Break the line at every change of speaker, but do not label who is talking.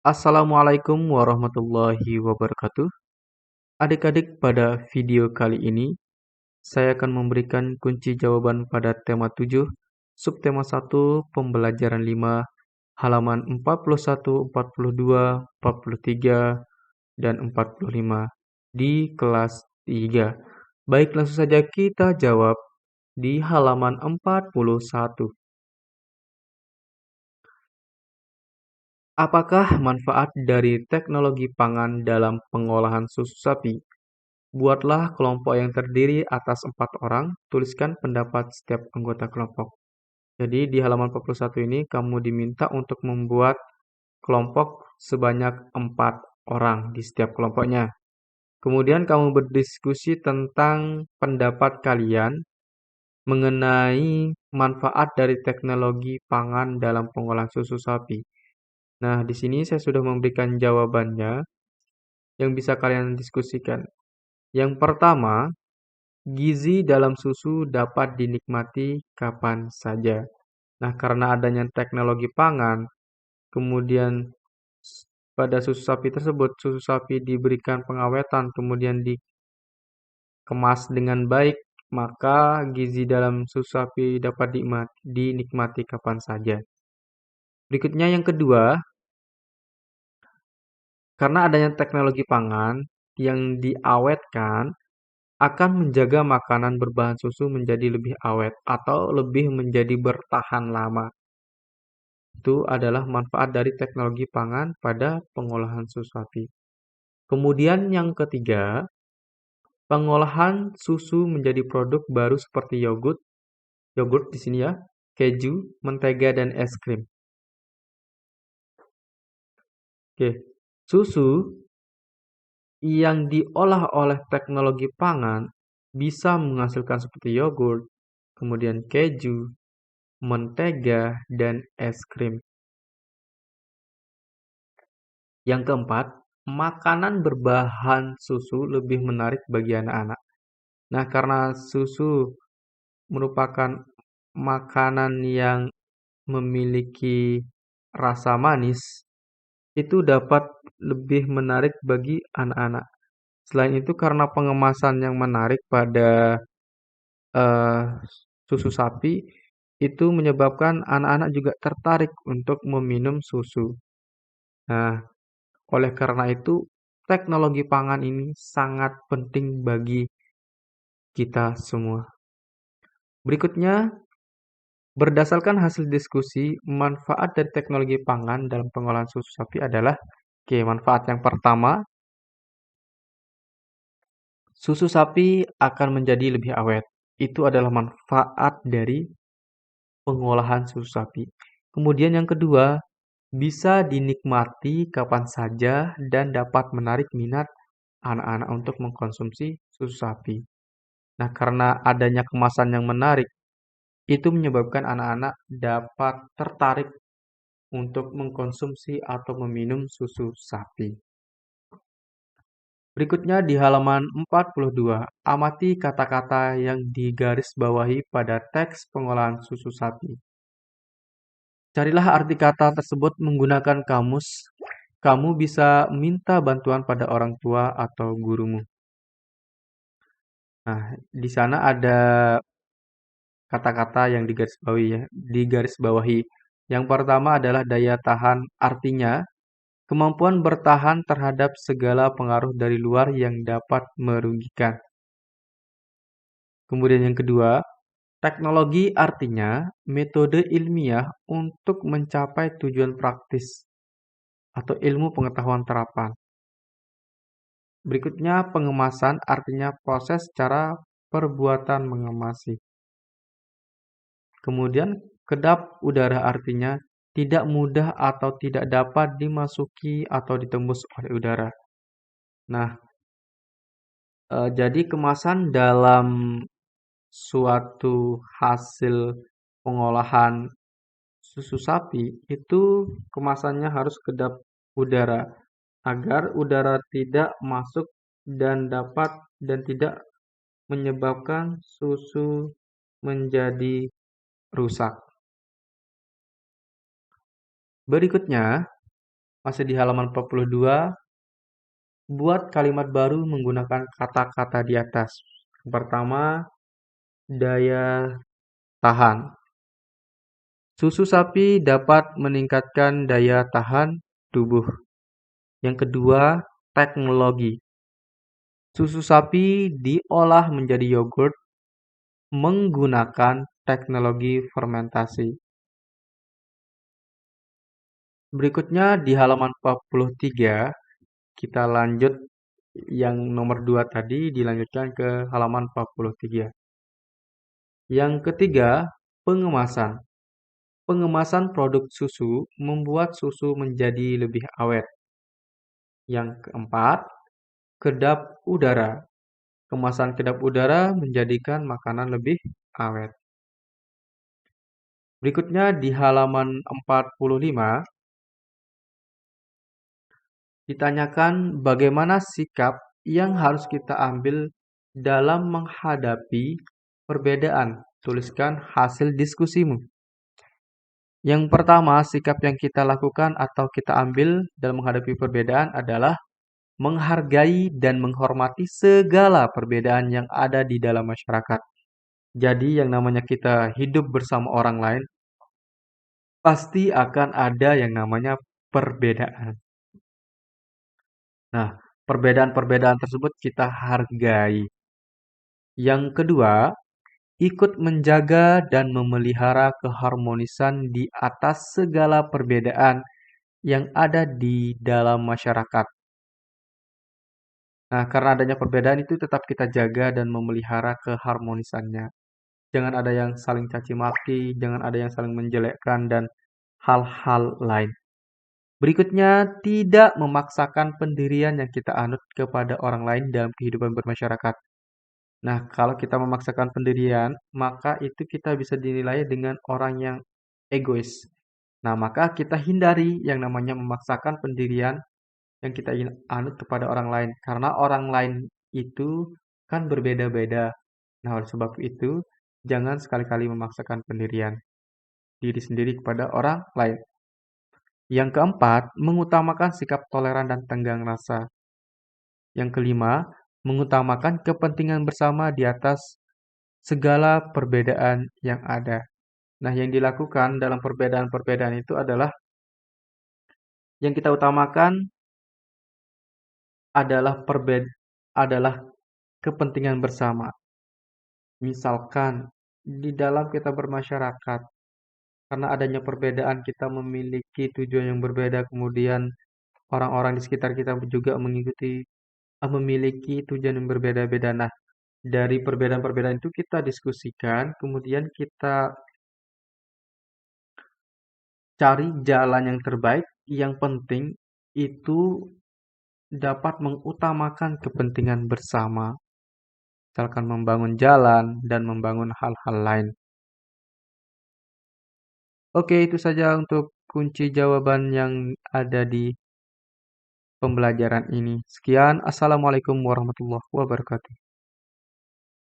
Assalamualaikum warahmatullahi wabarakatuh. Adik-adik, pada video kali ini saya akan memberikan kunci jawaban pada tema 7, subtema 1, pembelajaran 5, halaman 41, 42, 43, dan 45 di kelas 3. Baik, langsung saja kita jawab di halaman 41. Apakah manfaat dari teknologi pangan dalam pengolahan susu sapi? Buatlah kelompok yang terdiri atas 4 orang, tuliskan pendapat setiap anggota kelompok. Jadi di halaman 41 ini kamu diminta untuk membuat kelompok sebanyak 4 orang di setiap kelompoknya. Kemudian kamu berdiskusi tentang pendapat kalian mengenai manfaat dari teknologi pangan dalam pengolahan susu sapi. Nah, di sini saya sudah memberikan jawabannya yang bisa kalian diskusikan. Yang pertama, gizi dalam susu dapat dinikmati kapan saja. Nah, karena adanya teknologi pangan, kemudian pada susu sapi tersebut, susu sapi diberikan pengawetan, kemudian dikemas dengan baik, maka gizi dalam susu sapi dapat dinikmati kapan saja. Berikutnya yang kedua, karena adanya teknologi pangan yang diawetkan, akan menjaga makanan berbahan susu menjadi lebih awet atau lebih menjadi bertahan lama. Itu adalah manfaat dari teknologi pangan pada pengolahan susu sapi. Kemudian yang ketiga, pengolahan susu menjadi produk baru seperti yogurt di sini ya, keju, mentega dan es krim. Oke, susu yang diolah oleh teknologi pangan bisa menghasilkan seperti yogurt, kemudian keju, mentega, dan es krim. Yang keempat, makanan berbahan susu lebih menarik bagi anak-anak. Nah, karena susu merupakan makanan yang memiliki rasa manis, itu dapat lebih menarik bagi anak-anak. Selain itu, karena pengemasan yang menarik pada eh, susu sapi, itu menyebabkan anak-anak juga tertarik untuk meminum susu. Nah, oleh karena itu, teknologi pangan ini sangat penting bagi kita semua. Berikutnya, berdasarkan hasil diskusi, manfaat dari teknologi pangan dalam pengolahan susu sapi adalah, oke, manfaat yang pertama, susu sapi akan menjadi lebih awet. Itu adalah manfaat dari pengolahan susu sapi. Kemudian yang kedua, bisa dinikmati kapan saja dan dapat menarik minat anak-anak untuk mengkonsumsi susu sapi. Nah, karena adanya kemasan yang menarik, itu menyebabkan anak-anak dapat tertarik untuk mengkonsumsi atau meminum susu sapi. Berikutnya di halaman 42, amati kata-kata yang digarisbawahi pada teks pengolahan susu sapi. Carilah arti kata tersebut menggunakan kamus. Kamu bisa minta bantuan pada orang tua atau gurumu. Nah, di sana ada kata-kata yang digarisbawahi. Yang pertama adalah daya tahan, artinya kemampuan bertahan terhadap segala pengaruh dari luar yang dapat merugikan. Kemudian yang kedua, teknologi artinya metode ilmiah untuk mencapai tujuan praktis atau ilmu pengetahuan terapan. Berikutnya, pengemasan artinya proses cara perbuatan mengemasi. Kemudian, kedap udara artinya tidak mudah atau tidak dapat dimasuki atau ditembus oleh udara. Nah, jadi kemasan dalam suatu hasil pengolahan susu sapi itu kemasannya harus kedap udara agar udara tidak masuk dan tidak menyebabkan susu menjadi rusak. Berikutnya, Masih di halaman 42, buat kalimat baru menggunakan kata-kata di atas. Yang pertama, daya tahan. Susu sapi dapat meningkatkan daya tahan tubuh. Yang kedua, teknologi. Susu sapi diolah menjadi yogurt menggunakan teknologi fermentasi. Berikutnya di halaman 43, kita lanjut yang nomor 2 tadi dilanjutkan ke halaman 43. Yang ketiga, pengemasan. Pengemasan produk susu membuat susu menjadi lebih awet. Yang keempat, kedap udara. Kemasan kedap udara menjadikan makanan lebih awet. Berikutnya di halaman 45, ditanyakan bagaimana sikap yang harus kita ambil dalam menghadapi perbedaan. Tuliskan hasil diskusimu. Yang pertama, sikap yang kita lakukan atau kita ambil dalam menghadapi perbedaan adalah menghargai dan menghormati segala perbedaan yang ada di dalam masyarakat. Jadi, yang namanya kita hidup bersama orang lain, pasti akan ada yang namanya perbedaan. Nah, perbedaan-perbedaan tersebut kita hargai. Yang kedua, ikut menjaga dan memelihara keharmonisan di atas segala perbedaan yang ada di dalam masyarakat. Nah, karena adanya perbedaan itu tetap kita jaga dan memelihara keharmonisannya. Jangan ada yang saling caci maki, jangan ada yang saling menjelekkan, dan hal-hal lain. Berikutnya, tidak memaksakan pendirian yang kita anut kepada orang lain dalam kehidupan bermasyarakat. Nah, kalau kita memaksakan pendirian, maka itu kita bisa dinilai dengan orang yang egois. Nah, maka kita hindari yang namanya memaksakan pendirian yang kita ingin anut kepada orang lain. Karena orang lain itu kan berbeda-beda. Nah, oleh sebab itu, jangan sekali-kali memaksakan pendirian diri sendiri kepada orang lain. Yang keempat, mengutamakan sikap toleran dan tenggang rasa. Yang kelima, mengutamakan kepentingan bersama di atas segala perbedaan yang ada. Nah, yang dilakukan dalam perbedaan-perbedaan itu adalah yang kita utamakan adalah kepentingan bersama. Misalkan di dalam kita bermasyarakat, karena adanya perbedaan kita memiliki tujuan yang berbeda, kemudian orang-orang di sekitar kita juga memiliki tujuan yang berbeda-beda. Nah, dari perbedaan-perbedaan itu kita diskusikan, kemudian kita cari jalan yang terbaik. Yang penting itu dapat mengutamakan kepentingan bersama, misalkan membangun jalan dan membangun hal-hal lain. Oke, itu saja untuk kunci jawaban yang ada di pembelajaran ini. Sekian, Assalamualaikum warahmatullahi wabarakatuh.